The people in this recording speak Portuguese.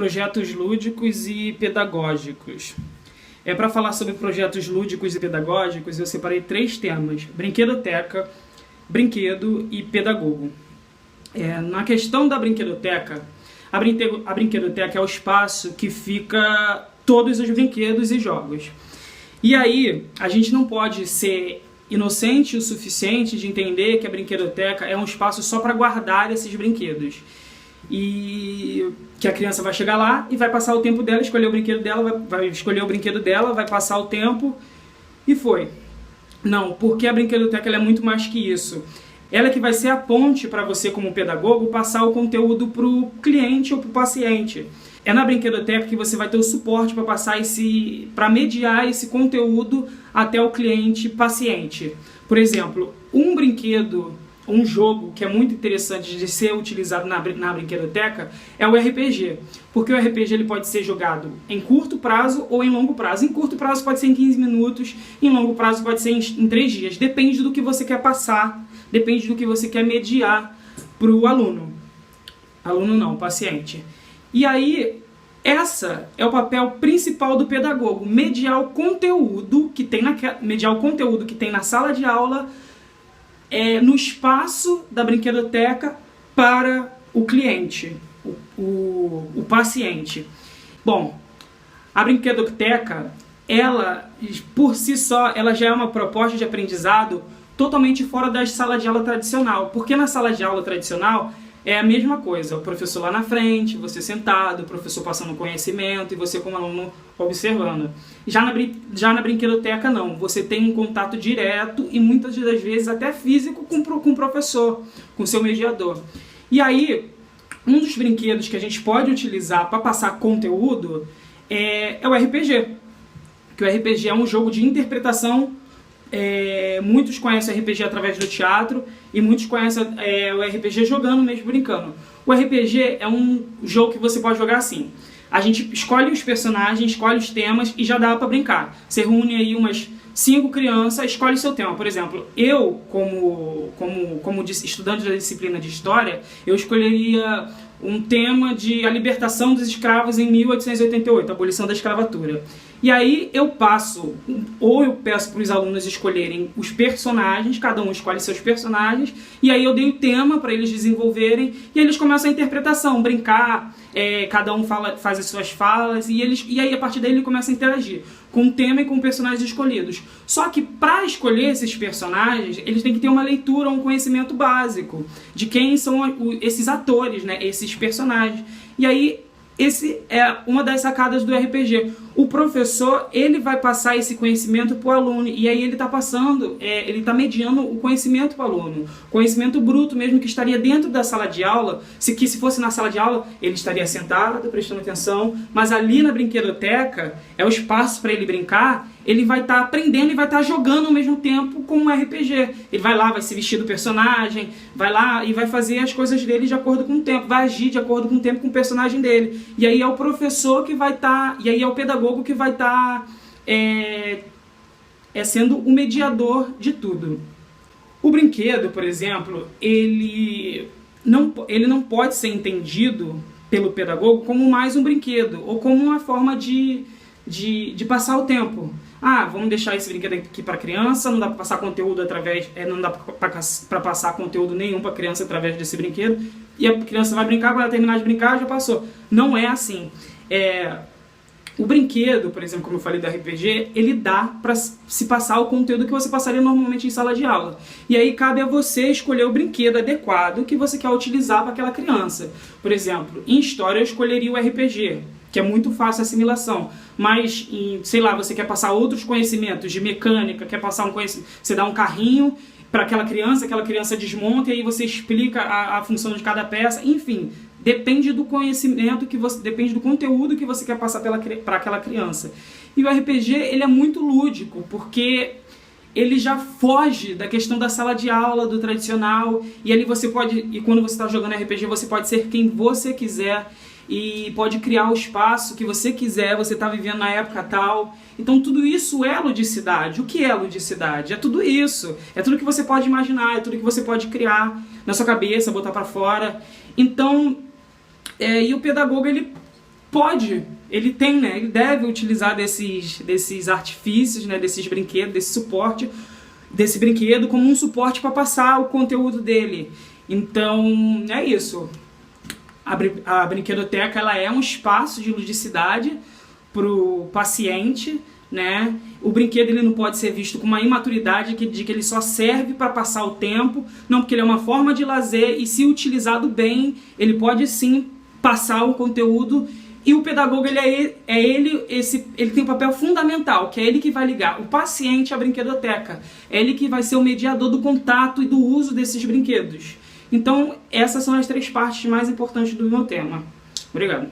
projetos lúdicos e pedagógicos. Para falar sobre projetos lúdicos e pedagógicos, eu separei 3 temas: brinquedoteca, brinquedo e pedagogo. Na questão da brinquedoteca, a brinquedoteca é o espaço que fica todos os brinquedos e jogos. E aí, a gente não pode ser inocente o suficiente de entender que a brinquedoteca é um espaço só para guardar esses brinquedos. E que a criança vai chegar lá e vai passar o tempo dela, escolher o brinquedo dela, vai escolher o brinquedo dela, vai passar o tempo e foi. Não, porque a brinquedoteca ela é muito mais que isso. Ela é que vai ser a ponte para você, como pedagogo, passar o conteúdo para o cliente ou para o paciente. É na brinquedoteca que você vai ter o suporte para para mediar esse conteúdo até o cliente-paciente. Por exemplo, um brinquedo, um jogo que é muito interessante de ser utilizado na brinquedoteca é o RPG. Porque o RPG ele pode ser jogado em curto prazo ou em longo prazo. Em curto prazo pode ser em 15 minutos, em longo prazo pode ser em 3 dias. Depende do que você quer passar, depende do que você quer mediar para o aluno. Aluno não, paciente. E aí, essa é o papel principal do pedagogo, mediar o conteúdo que tem na sala de aula, no espaço da brinquedoteca para o cliente, o paciente. Bom, a brinquedoteca, ela, por si só, ela já é uma proposta de aprendizado totalmente fora da sala de aula tradicional, porque na sala de aula tradicional é a mesma coisa, o professor lá na frente, você sentado, o professor passando conhecimento e você como aluno observando. Já na brinquedoteca não, você tem um contato direto e muitas das vezes até físico com o professor, com o seu mediador. E aí, um dos brinquedos que a gente pode utilizar para passar conteúdo é o RPG. Que o RPG é um jogo de interpretação. Muitos conhecem o RPG através do teatro e muitos conhecem o RPG jogando mesmo, brincando. O RPG é um jogo que você pode jogar assim: a gente escolhe os personagens, escolhe os temas e já dá para brincar. Você reúne aí umas 5 crianças, escolhe seu tema. Por exemplo, eu, como estudante da disciplina de História, eu escolheria um tema de a libertação dos escravos em 1888, a abolição da escravatura. E aí eu peço para os alunos escolherem os personagens, cada um escolhe seus personagens, e aí eu dei o tema para eles desenvolverem, e eles começam a interpretação, brincar, cada um faz as suas falas, e aí a partir daí ele começa a interagir com o tema e com personagens escolhidos. Só que para escolher esses personagens, eles têm que ter uma leitura, um conhecimento básico de quem são esses atores, né, esses personagens. E aí, esse é uma das sacadas do RPG. O professor, ele vai passar esse conhecimento para o aluno, e aí ele está passando, ele está mediando o conhecimento para o aluno. Conhecimento bruto mesmo, que estaria dentro da sala de aula, se fosse na sala de aula, ele estaria sentado, prestando atenção, mas ali na brinquedoteca, é o espaço para ele brincar, ele vai estar aprendendo e vai estar jogando ao mesmo tempo com um RPG. Ele vai lá, vai se vestir do personagem, vai lá e vai fazer as coisas dele de acordo com o tempo, vai agir de acordo com o tempo com o personagem dele. E aí é o professor que vai estar, e aí é o pedagogo que vai estar sendo o mediador de tudo. O brinquedo, por exemplo, ele não pode ser entendido pelo pedagogo como mais um brinquedo, ou como uma forma de passar o tempo. Vamos deixar esse brinquedo aqui para criança, não dá para passar conteúdo não dá para passar conteúdo nenhum para criança através desse brinquedo, e a criança vai brincar, quando ela terminar de brincar, já passou. Não é assim. O brinquedo, por exemplo, como eu falei do RPG, ele dá para se passar o conteúdo que você passaria normalmente em sala de aula. E aí cabe a você escolher o brinquedo adequado que você quer utilizar para aquela criança. Por exemplo, em História eu escolheria o RPG, que é muito fácil a assimilação. Mas, sei lá, você quer passar outros conhecimentos de mecânica, quer passar um conhecimento, você dá um carrinho para aquela criança desmonta e aí você explica a função de cada peça, enfim. Depende do conhecimento depende do conteúdo que você quer passar para aquela criança. E o RPG, ele é muito lúdico, porque ele já foge da questão da sala de aula, do tradicional, e ali quando você está jogando RPG, você pode ser quem você quiser, e pode criar o espaço que você quiser, você está vivendo na época tal. Então tudo isso é ludicidade. O que é ludicidade? É tudo isso. É tudo que você pode imaginar, é tudo que você pode criar na sua cabeça, botar para fora. Então, e o pedagogo, ele Pode, ele tem, né? Ele deve utilizar desses artifícios, né? Desses brinquedos, desse suporte, desse brinquedo como um suporte para passar o conteúdo dele. Então, é isso. A brinquedoteca, ela é um espaço de ludicidade para o paciente, né? O brinquedo, ele não pode ser visto com uma imaturidade de que ele só serve para passar o tempo, não, porque ele é uma forma de lazer e, se utilizado bem, ele pode sim passar o conteúdo. E o pedagogo, ele tem um papel fundamental, que é ele que vai ligar o paciente à brinquedoteca. É ele que vai ser o mediador do contato e do uso desses brinquedos. Então, essas são as 3 partes mais importantes do meu tema. Obrigado.